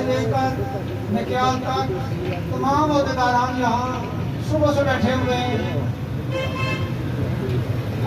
سے لے کر نکیال تک تمام عہدیداران یہاں صبح سے بیٹھے ہوئے ہیں.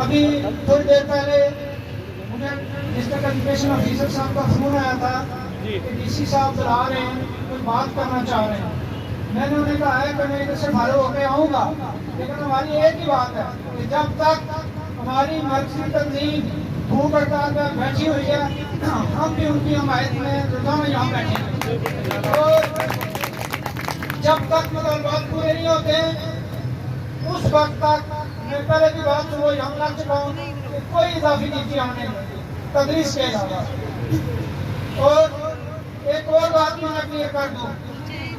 ابھی تھوڑی دیر پہلے مجھے ڈسٹرکٹ ایجوکیشن آفیسر صاحب کا فون آیا تھا کہ ڈی سی صاحب بلا رہے ہیں, کچھ بات کرنا چاہ رہے ہیں. میں نے انہیں کہا ہے کہ میں ادھر سے فارغ ہو کے آؤں گا, لیکن ہماری ایک ہی بات ہے کہ جب تک ہماری مرکزی تنظیم بھوک ہڑتال میں بیٹھی ہوئی ہے ہم بھی ان کی حمایت میں روزانہ یہاں بیٹھے ہیں. اور جب تک مطالبات پورے نہیں ہوتے اس وقت تک میں پہلے بھی بات سے وہ یہاں لگ چکا ہوں کہ کوئی اضافی ڈیوٹی ہم نہیں ہوتی تدریس کے علاوہ. اور ایک اور بات میں کلیئر کر دوں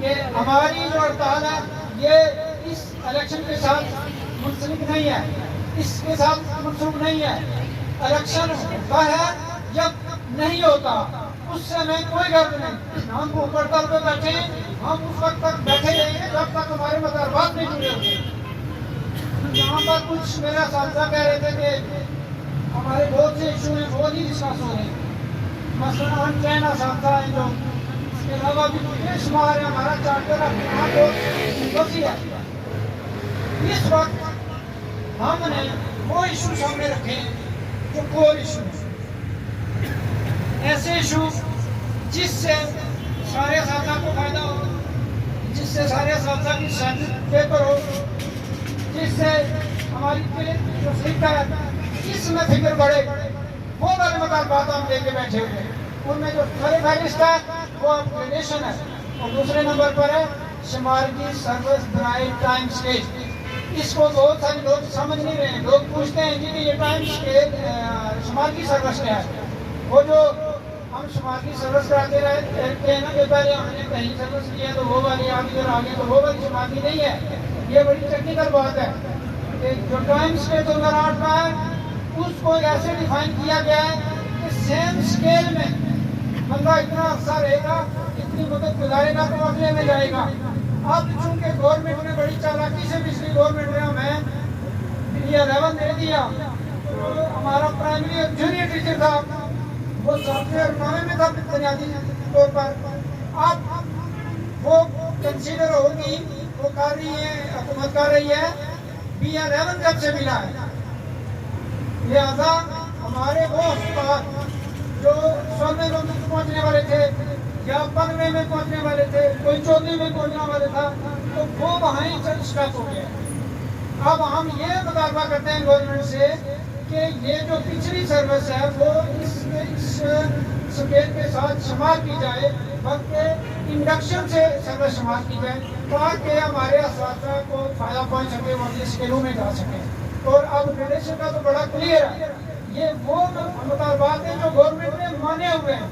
کہ ہماری جو ہڑتال ہے یہ اس الیکشن کے ساتھ منسلک نہیں ہے, اس کے ساتھ منسوخ نہیں ہے. الیکشن ہوتا ہے جب نہیں ہوتا اس سے ہمیں کوئی غرض نہیں. ہم بھوک ہڑتال پہ بیٹھے ہیں, ہم اس وقت تک بیٹھے رہیں گے جب تک ہمارے مطالبات نہیں جڑے ہوتے. یہاں پر کچھ میرے اساتذہ کہہ رہے تھے کہ ہمارے بہت سے ایشو ہیں وہ نہیں ڈسکس ہو رہے ہیں. مثلاً ان ٹرین اساتذہ ہیں جو, اس کے علاوہ بھی بے شمار ہے. ہمارا چارٹر اپنا بہت وسیع ہے. اس وقت ہم نے وہ ایشو سامنے رکھے ہیں جو کور ایشو ہیں, ایسے ایشو جس سے سارے اساتذہ کو فائدہ ہو, جس سے سارے اساتذہ کی صحت بہتر ہو, جس سے ہماری جو فکر ہے اس میں فکر بڑھے, وہ والے مطالبات ہم لے کے بیٹھے ہوئے ہیں. ان میں جو فہرست ہے وہ اپگریڈیشن ہے, اور دوسرے نمبر پر ہے شمارکی سروس برائے ٹائم اسکیل. اس کو بہت سارے لوگ سمجھ نہیں رہے ہیں. لوگ پوچھتے ہیں کہ یہ ٹائم اسکیل شمارکی سروس کیا ہے. وہ جو ہم شمارکی سروس کراتے رہتے ہیں نا کہ پہلے ہم نے کہیں سروس کیا تو وہ والی آگے اور آگے, تو وہ والی شمارکی نہیں ہے. یہ بڑی ٹیکنیکل بات ہے کہ جو ٹائم اسکیل 2008 کا ہے اس کو ایسے ڈیفائن کیا گیا ہے کہ سیم اسکیل میں بندہ اتنا عرصہ رہے گا, اتنی مدت گزارے گا تو اگلے میں جائے گا. اب چونکہ گورنمنٹ نے بڑی چالاکی سے پچھلی گورنمنٹ نے ہمیں یہ 11 دے دیا, تو ہمارا پرائمری جونیئر ٹیچر تھا وہ 7 اور 9 میں تھا بنیادی طور پر. اب وہ کنسیڈر ہوگی, وہ کر رہی ہے, حکومت کر رہی ہے B11 جب سے ملا ہے. لہذا ہمارے وہ استاد جو 16 میں پہنچنے والے تھے یا 15 میں پہنچنے والے تھے, کوئی 14 میں پہنچنے والے تھا, تو وہ وہاں ہی اسٹاپ ہو گیا. اب ہم یہ مطالبہ کرتے ہیں گورنمنٹ سے کہ یہ جو پچھلی سروس ہے وہ اس اسکیل کے ساتھ شمار کی جائے, بلکہ انڈکشن سے سروس شمار کی جائے تاکہ ہمارے اساتذہ کو فائدہ پہنچ سکے, وہ اپنے اسکیلوں میں جا سکیں. اور اب فیڈریشن کا تو بڑا کلیئر ہے, یہ وہ مطالبات ہیں جو گورنمنٹ نے مانے ہوئے ہیں,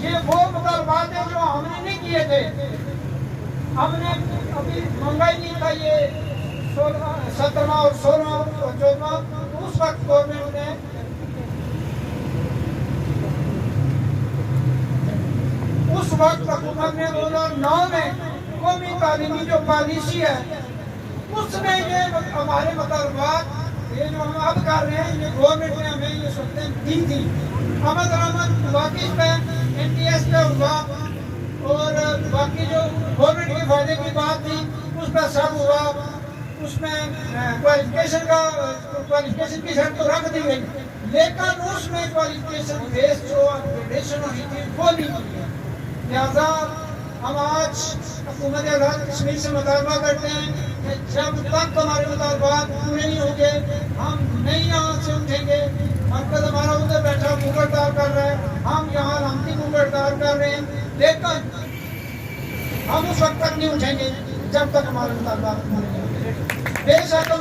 یہ وہ مطالبات ہیں جو ہم نے نہیں کیے تھے. ہم نے ابھی مانگا ہی نہیں تھا یہ 17واں اور 16واں اور 14واں. اس وقت گورنمنٹ نے اس وقت حکومت نے 2009 میں قومی تعلیمی جو پالیسی ہے اس میں یہ ہمارے مطالبات یہ جو ہم اب کر رہے ہیں یہ گورنمنٹ نے ہمیں یہ سہولتیں دی تھی. احمد رحمت واقعی پہ NTS پہ ہوا اور باقی جو گورنمنٹ کے فائدے کی بات تھی اس پہ سب ہوا. اس میں کوالیفیکیشن کی شرط تو رکھ دی گئی, لیکن اس میں کوالیفیکیشن بیس جو اپگریڈیشن ہونی تھی وہ نہیں ہوئی ہے. لہذا ہم آج حکومت آزاد کشمیر سے مطالبہ کرتے ہیں کہ جب تک ہمارے مطالبات پورے نہیں ہوں گے ہم نہیں یہاں سے اٹھیں گے. مرکز ہمارا ادھر بیٹھا بھوک ہڑتال کر رہا ہے, ہم یہاں علامتی بھوک ہڑتال کر رہے ہیں, لیکن ہم اس وقت تک نہیں اٹھیں گے جب تک ہمارے مطالبات پورے نہیں ہوں گے. بے شک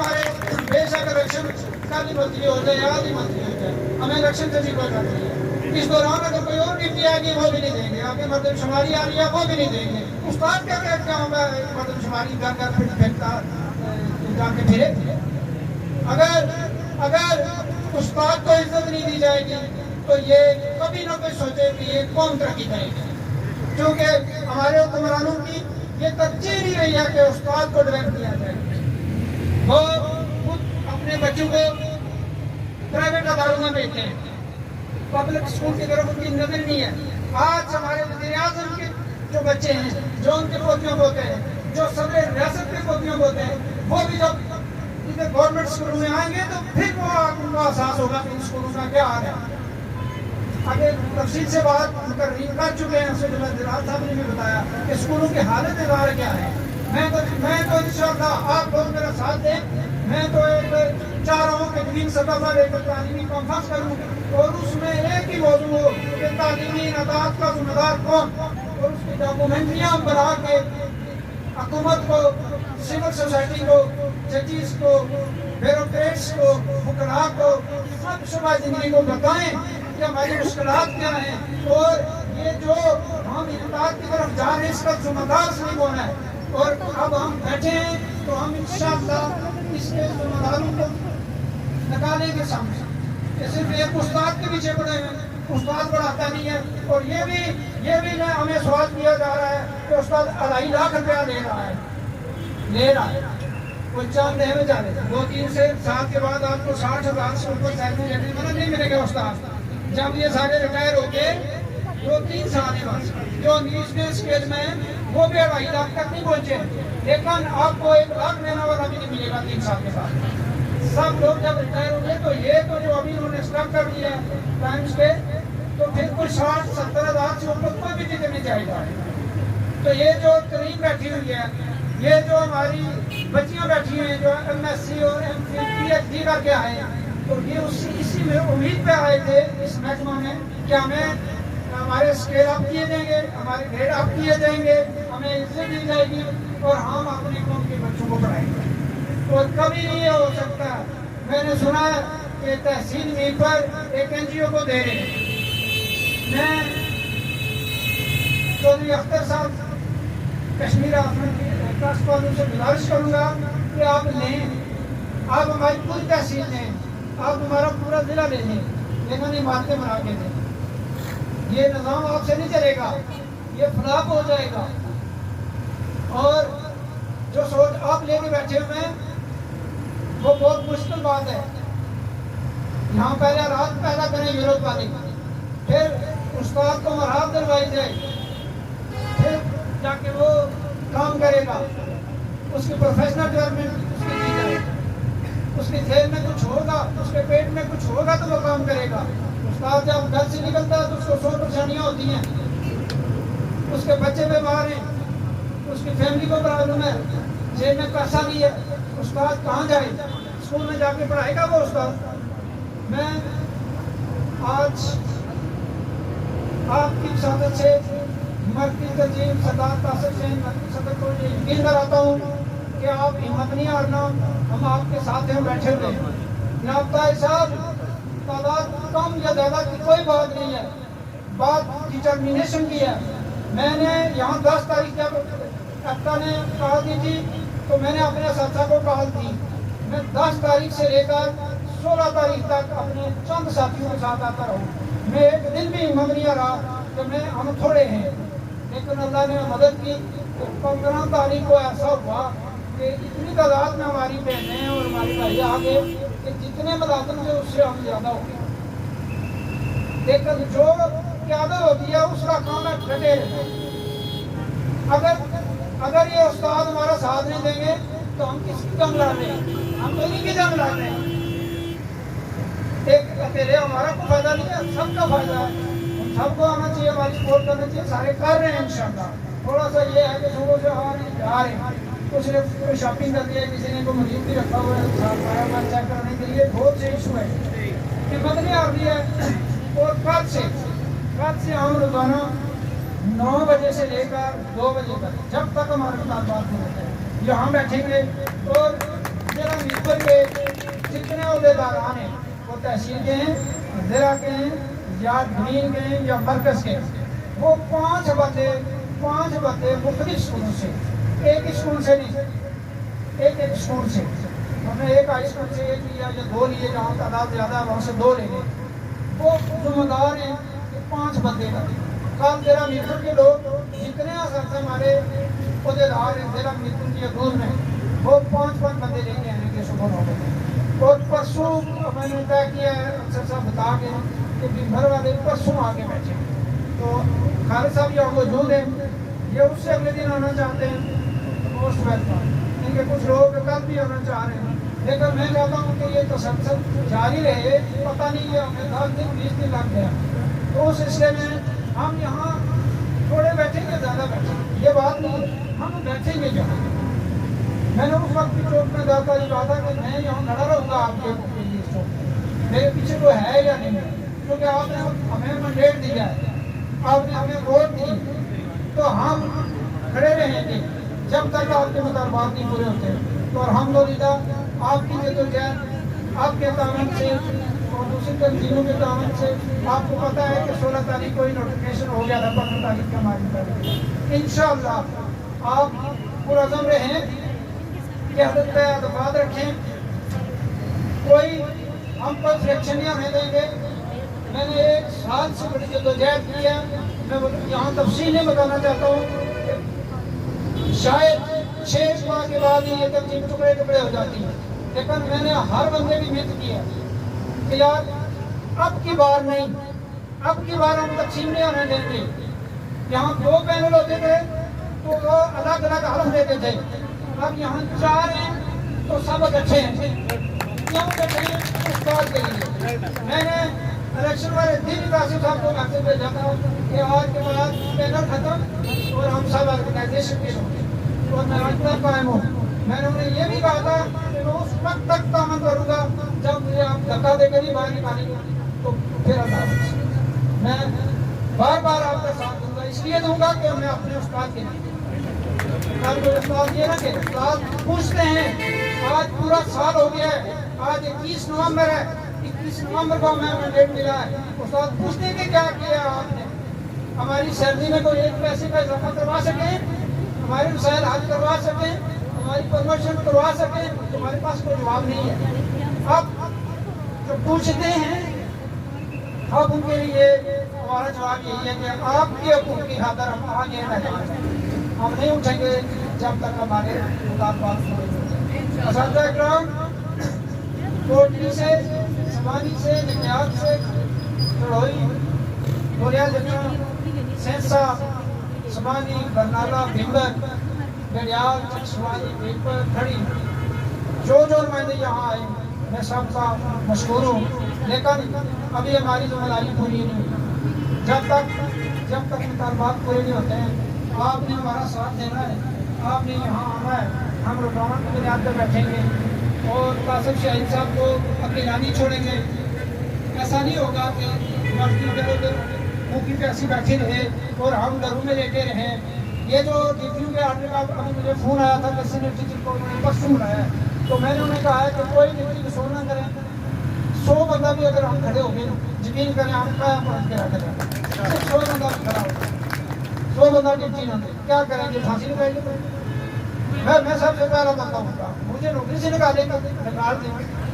الیکشن کل ہی ملتوی ہو جائے, آج ہی ملتوی ہو جائے, ہمیں الیکشن سے بھی کوئی خطرہ نہیں ہے. اس دوران اگر کوئی اور ڈیوٹی آئے گی وہ بھی نہیں دیں گے, آگے مردم شماری آ رہی ہے وہ بھی نہیں دیں گے. استاد کیا ہوگا مردم شماری گھر گھر پھرتا جا کے پھرے. اگر استاد کو عزت نہیں دی جائے گی تو یہ کبھی نہ کوئی سوچے کہ یہ قوم ترقی کرے گی, کیونکہ ہمارے حکمرانوں کی یہ ترجیح نہیں رہی ہے کہ استاد کو ڈائریکٹ دیا جائے. وہ خود اپنے بچوں کو پرائیویٹ اداروں میں بھیجتے ہیں, پبلک اسکول کی طرف ان کی نظر نہیں ہے. آج ہمارے وزیر اعظم کے جو بچے ہیں، جو ان کے پوتیوں پوتے ہیں، جو صدر ریاست کے پوتیوں پوتے ہیں، وہ بھی جب گورنمنٹ اسکولوں میں آئیں گے تو پھر وہ ان کو احساس ہوگا کہ ان اسکولوں کا کیا حال ہے۔ آگے تفصیل سے بات مقررین کر چکے ہیں، اسے جناب صاحب نے بھی بتایا کہ اسکولوں کی حالت ادارہ کیا ہے۔ میں تو انشاءاللہ آپ لوگ میرا ساتھ دیں، میں تو چاہ رہا ہوں کہ تین سطح پر ایک تعلیمی کانفرنس کروں اور اس میں ایک ہی موضوع ہو کہ تعلیمی انعداد کا ذمہ دار کون، اور اس کی ڈاکومنٹریاں بنا کے حکومت کو، سول سوسائٹی کو، ججز کو، بیوروکریٹس کو، حکمراں کو، سب شعبہ زندگی کو بتائیں کہ ہماری مشکلات کیا ہیں، اور یہ جو ہم انعداد کی طرف جا رہے ہیں اس کا ذمہ دار صحیح ہونا ہے۔ اور اب ہم بیٹھے ہیں تو ہم انشاءاللہ اس کے ذمہ داروں کو نکالیں گے سامنے، کہ صرف ایک استاد کے پیچھے پڑے ہیں، استاد پڑھاتا نہیں ہے، اور یہ بھی ہمیں سوال کیا جا رہا ہے کہ استاد 2.5 لاکھ روپیہ لے رہا ہے، کوئی چاند ہے میں جانے 2-3 سال کے بعد آپ کو 60,000 سے اوپر سیلری لینے والا نہیں ملے گا استاد۔ جب یہ سارے ریٹائر ہو کے 2-3 سال کے بعد جو نیوزمین اسکیل میں وہ بھی 2.5 لاکھ تک نہیں پہنچے، لیکن آپ کو 1 لاکھ لینا والا بھی نہیں ملے گا 3 سال کے بعد۔ سب لوگ جب ریٹائر ہوں گے تو یہ تو جو ابھی انہوں نے اسٹاک کر دیا ہے ٹائمز کے، تو پھر کوئی 60-70 ہزار سے اوپر کوئی بھی ٹکٹ نہیں جائے گا۔ تو یہ جو ترین بیٹھی ہوئی ہے، یہ جو ہماری بچیاں بیٹھی ہیں جو MSc اور MPhil PhD کر کے آئے ہیں، تو یہ اسی میں امید پہ آئے تھے اس محکمہ میں کہ ہمیں ہمارے اسکیل اپ کیے جائیں گے، ہمارے گریڈ اپ کیے جائیں گے، ہمیں عزت دی جائے گی اور ہم اپنے قوم کے بچوں کو پڑھائیں گے۔ اور کبھی نہیں یہ ہو سکتا، میں نے سنا ہے کہ تحصیل میر پر ایک NGO کو دے رہے ہیں۔ میں چودھری اختر صاحب کشمیر ٹرسٹ والوں سے گزارش کروں گا کہ آپ لیں، آپ ہماری پوری تحصیل لیں، آپ ہمارا پورا ضلع لے لیں، لیکن عمارتیں بنا کے دیں۔ یہ نظام آپ سے نہیں چلے گا، یہ فلاپ ہو جائے گا۔ اور جو سوچ آپ لے کے بیٹھے ہوئے ہیں وہ بہت مشکل بات ہے۔ یہاں پہلے رات پیدا کریں یورپ والے، پھر استاد کو مرحب دلوائی جائے، پھر جا کے وہ کام کرے گا، اس کی پروفیشنل ڈیولپمنٹ اس کی دی جائے، اس کی ذہن میں کچھ ہوگا، اس کے پیٹ میں کچھ ہوگا تو وہ کام کرے گا۔ استاد جب گھر سے نکلتا ہے تو اس کو 100 پریشانیاں ہوتی ہیں، اس کے بچے بیمار ہیں، اس کی فیملی کو پرابلم ہے، جیب میں پیسہ نہیں ہے، استاد کہاں جائے؟ اسکول میں جا کے پڑھائے گا وہ استاد؟ میں آج آپ کی سعادت سے مرکزی تنظیم سردار قاسم حسین مرکزی صدر کو یہ یقین دلاتا ہوں کہ آپ ہمت نہیں ہارنا، ہم آپ کے ساتھ ہیں، بیٹھے ہوئے ہیں۔ جناب طاہر صاحب، تعداد کم یا زیادہ کی کوئی بات نہیں ہے، بات ڈٹرمینیشن کی ہے۔ میں نے یہاں 10 تاریخ جب ایپٹا نے کال دی تھی تو میں نے اپنے اساتذہ کو کال دی، میں 10 تاریخ سے لے کر 16 تاریخ تک اپنے چند ساتھیوں کے ساتھ آتا رہوں۔ میں ایک دن بھی ہمت نہیں رہا کہ ہم تھوڑے ہیں، لیکن اللہ نے مدد کی۔ 15 تاریخ کو ایسا ہوا کہ اتنی تعداد میں ہماری بہنیں اور ہمارے بھائی آ گئے کہ جتنے ملازم تھے اس سے ہم زیادہ ہو گئے۔ لیکن جو قیادت ہوتی ہے اس کا کام ہے ڈٹے رہنا۔ اگر یہ استاد ہمارا ساتھ نہیں دیں گے تو ہم کس کی جنگ لڑ رہے ہیں؟ ہم تو انہیں کی جنگ لڑ رہے ہیں۔ ایک اکیلے ہمارا کوئی فائدہ نہیں ہے، سب کا فائدہ ہے، ہم سب کو آنا چاہیے، ہماری سپورٹ کرنا چاہیے، سارے کر رہے ہیں انشاءاللہ۔ تھوڑا سا یہ ہے کہ صبح سے آ رہے جا رہے ہیں، کچھ نے کوئی شاپنگ کر دیا، کسی نے کوئی مریض بھی رکھا ہوا ہے ساتھ آیا ہوا چیک کرنے کے لیے، بہت سے ایشو ہے، ہمت نہیں آ رہی ہے۔ اور کل سے ہم روزانہ 9 بجے سے لے کر 2 بجے تک جب تک ہمارے مطالبات نہیں ہوتے ہیں یہاں بیٹھیں گے، اور ضلع میرپور کے جتنے عہدیداران ہیں وہ تحصیل کے ہیں، ضلع کے ہیں یا گرین کے ہیں یا مرکز کے ہیں، وہ 5 بندے مختلف اسکولوں سے، ایک اسکول سے نہیں، ایک اسکول سے، ہم نے ایک ہائی اسکول سے ایک لیا یا 2 لیے، جہاں تعداد زیادہ ہے وہاں سے 2 لے گئے۔ وہ ذمہ دار ہیں 5 بندے کا۔ کل ضلع میرپور کے لوگ جتنے اساتذہ ہمارے عہدیدار ہیں ضلع میرپور کی حدود میں، وہ 5 بندے لے کے آئیں گے صبح 9 بجے۔ اور پرسوں میں نے طے کیا ہے، افسر صاحب بتا کے کہ دن بھر والے پرسوں آگے بیٹھے، تو خالد صاحب یہاں موجود ہیں، یہ اس سے اگلے دن آنا چاہتے ہیں موسٹ ویلکم، ان کے کچھ لوگ کل بھی آنا چاہ رہے ہیں، لیکن میں چاہتا ہوں کہ یہ تسلسل جاری رہے، پتہ نہیں یہ ہمیں 10 دن 20 دن لگ گیا، تو اس سلسلے میں ہم یہاں تھوڑے بیٹھیں گے، زیادہ بیٹھیں گے، یہ بات نہیں، ہم بیٹھیں گے جہاں۔ میں نے اس وقت کی چوک میں جاتا یہ کہا تھا کہ میں یہاں کھڑا رہوں گا آپ کے لیے اس چوک میں، میرے پیچھے کوئی ہے یا نہیں ہے، کیونکہ آپ نے ہمیں مینڈیٹ دیا ہے، آپ نے ہمیں ووٹ دی، تو ہم کھڑے رہیں گے جب تک آپ کے مطالبات نہیں پورے ہوتے۔ تو الحمدللہ آپ کی جدوجہد، آپ کے تعاون سے اور دوسری تنظیموں کے تعاون سے، آپ کو پتہ ہے کہ 16 تاریخ کو ہی نوٹیفکیشن ہو گیا تھا 15 تاریخ کا ہماری طرف۔ انشاءاللہ آپ پرعزم رہیں کہ حضرت پہ اعتماد رکھیں، کوئی ہم پر فریکشن نہیں ہونے دیں گے۔ میں نے 1 سال سے بڑی جدوجہد کی ہے، میں یہاں تفصیل نہیں بتانا چاہتا ہوں، شاید 6 ماہ کے بعد ہی یہ تنظیم ٹکڑے ٹکڑے ہو جاتی ہے، لیکن میں نے ہر بندے کی محنت کی ہے کہ یار اب کی بار نہیں، اب کی بار ہم تقسیم نہیں ہونے دیں گے۔ یہاں 2 پینل ہوتے تھے تو وہ الگ الگ حلف دیتے تھے، اب یہاں 4 ہیں تو سب اچھے ہیں، کیوں اچھے ہیں؟ استاد کے لیے۔ میں نے الیکشن والے دن قاسم صاحب کو میسج بھیجا تھا کہ آج کے بعد پینل ختم اور ہم سب آرگنائزیشن کے ہوں گے، اور میں آج تک قائم ہوں۔ میں نے انہیں یہ بھی کہا تھا کہ میں اس وقت تک تعاون کروں گا جب مجھے آپ دھکا دے کر ہی باہر نکالیں گے، تو پھر اللہ میں بار بار آپ کا ساتھ دوں گا، اس لیے دوں گا کہ میں اپنے استاد کے لیے استاد یہ نہ کہ استاد پوچھتے ہیں، آج پورا سال ہو گیا ہے، آج 21 نومبر ہے، 21 نومبر کو ہمیں مینڈیٹ ملا ہے، استاد پوچھتے ہیں کہ کیا کیا آپ نے، ہماری سیلری میں کوئی 1 پیسے کا اضافہ کروا سکیں، ہمارے مسائل حل کروا سکیں، ہماری پروموشن کروا سکیں، تمہارے پاس کوئی جواب نہیں ہے۔ اب جو پوچھتے ہیں اب ان کے لیے ہمارا جواب یہی ہے کہ آپ کے حقوق کی خاطر ہم آگے نہ جائیں، ہم نہیں اٹھیں گے جب تک ہمارے مطالبات پورے ہوتے ہیں۔ اساتذہ اکرام، کوٹلی سے، سمانی سے، نمیات سے، چڑھوئی، گوریا جنیا، سینسا، سمانی، برنالہ، بھمبر، گڑیال، چکسوانی، بیلپر، کھڑی، جو نمائندے یہاں آئے میں سب کا مشکور ہوں، لیکن ابھی ہماری ذمہ داری پوری نہیں ہوئی۔ جب تک مطالبات پورے نہیں ہوتے ہیں، آپ نے ہمارا ساتھ دینا ہے، آپ نے یہاں آنا ہے، ہم رکاوٹ کی بنیاد پر بیٹھیں گے اور قاسم شاہین صاحب کو اکیلا نہیں چھوڑیں گے۔ ایسا نہیں ہوگا کہ مرضی کے لوگ منہ کی پیسی بیٹھے رہے اور ہم گھروں میں لیٹے رہیں۔ یہ جو ڈیپیو کے آنے کا ابھی مجھے فون آیا تھا کہ سینئر ٹیچر کو انہوں نے پرسوں بلایا ہے، تو میں نے انہیں کہا ہے کہ کوئی ڈیوٹی کو سو نہ کریں، 100 بندہ بھی اگر ہم کھڑے ہو گئے یقین کریں ہم قائم پہنچ کے رکھ دیں، صرف 100 بندہ بھی کھڑا ہوگا، 100 بندہ ڈیوٹی نہ دیں، کیا کریں گے؟ پھانسی لگائیں گے؟ میں سب سے پہلا بندہ ہوں گا، مجھے نوکری سے نکالیں گے، نکال دیں،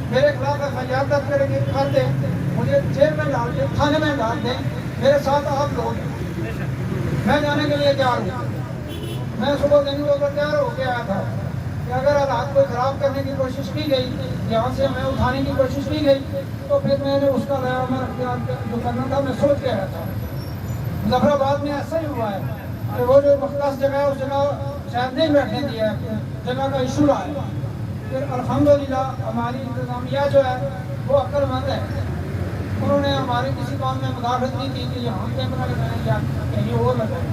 میرے خلاف FIR درج کریں گے، کر دیں، مجھے جیل میں ڈال دیں، تھانے میں ڈال دیں، میرے ساتھ آپ لوگ ہیں، میں جانے کے لیے تیار ہوں۔ میں صبح دن کو تیار ہو کے آیا تھا کہ اگر حالات کو خراب کرنے کی کوشش کی گئی، یہاں سے ہمیں اٹھانے کی کوشش کی گئی، تو پھر میں نے اس کا نیا اختیار جو کرنا تھا میں سوچ کے آیا تھا۔ مظفر آباد میں ایسا ہی ہوا ہے کہ وہ جو مختص جگہ ہے اس جگہ شاید نہیں بیٹھنے دیا ہے، جگہ کا ایشو رہا ہے۔ پھر الحمدللہ ہماری انتظامیہ جو ہے وہ عقل مند ہے، انہوں نے ہمارے کسی کام میں مداخلت نہیں کی کہ یہاں کیمرہ لگائیں یا کہیں اور لگائیں۔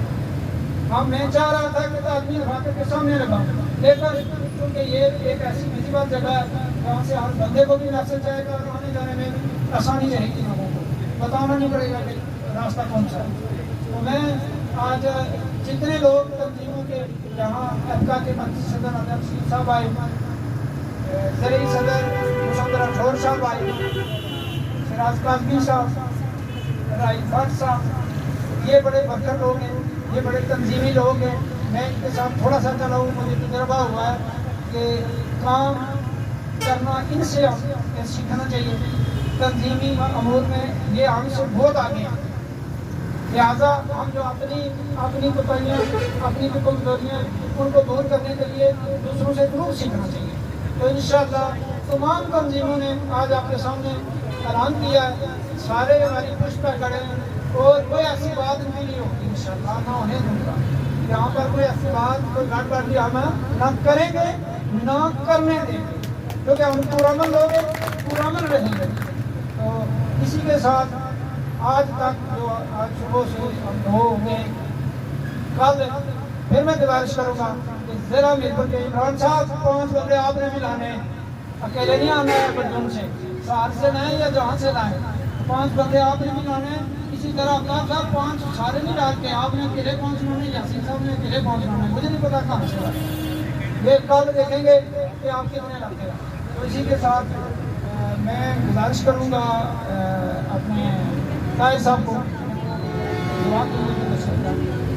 میں چاہ رہا تھا کہ تعلیمی دفاتر کے سامنے لگاؤں، لیکن کیونکہ یہ ایک ایسی ویزیبل جگہ ہے جہاں سے ہر بندے کو بھی میسج جائے گا اور آنے جانے میں آسانی رہے گی، لوگوں کو بتانا نہیں پڑے گا کہ راستہ کون سا ہے۔ تو میں آج جتنے لوگ تنظیموں کے یہاں افقا کے مرکزی صدر ادب شیر صاحب آئے، زرعی صدر مصدر راٹھور صاحب آئے، سراج کاظمی صاحب، رائی بٹ صاحب، یہ بڑے برکت لوگ ہیں، یہ بڑے تنظیمی لوگ ہیں۔ میں ان کے ساتھ تھوڑا سا چلا ہوں، مجھے تجربہ ہوا ہے کہ کام کرنا ان سے سیکھنا چاہیے۔ تنظیمی امور میں یہ ہم سے بہت آگے ہیں، لہٰذا ہم جو اپنی کوتاہیاں، اپنی جو کمزوریاں ان کو دور کرنے کے لیے دوسروں سے ضرور سیکھنا چاہیے۔ تو انشاءاللہ تمام تنظیموں نے آج آپ کے سامنے اعلان کیا ہے، سارے ہماری پشت پر کھڑے ہیں اور کوئی ایسی بات نہیں ہوگی انشاءاللہ، نہ ہونے دوں گا۔ یہاں پر کوئی بات کوئی گڑبڑی ہم نہ کریں گے نہ کرنے دیں گے، کیونکہ ہم پرامن لوگ ہیں، پرامن رہیں گے۔ تو اسی کے ساتھ آج تک جو آج صبح سے ہم ہو گئے، کل پھر میں گزارش کروں گا کہ ذرا مل کر کے عمران صاحب 5 بندے آپ نے بھی لانے ہیں، اکیلے نہیں آنا ہے بجن سے، سہار سے لائیں یا جہاں سے لائیں، 5 بندے آپ نے بھی لانے ہیں۔ اسی طرح افطار صاحب 5 سارے نہیں ڈال کے آپ نے اکیلے 5 لانے، یاسین صاحب نے اکیلے 5 لانے، مجھے نہیں پتا کہاں سے لائیں، یہ کل دیکھیں گے کہ آپ کتنے لاتے ہیں۔ تو اسی کے ساتھ میں گزارش کروں گا اپنے طاہر صاحب کو دعا کے لیے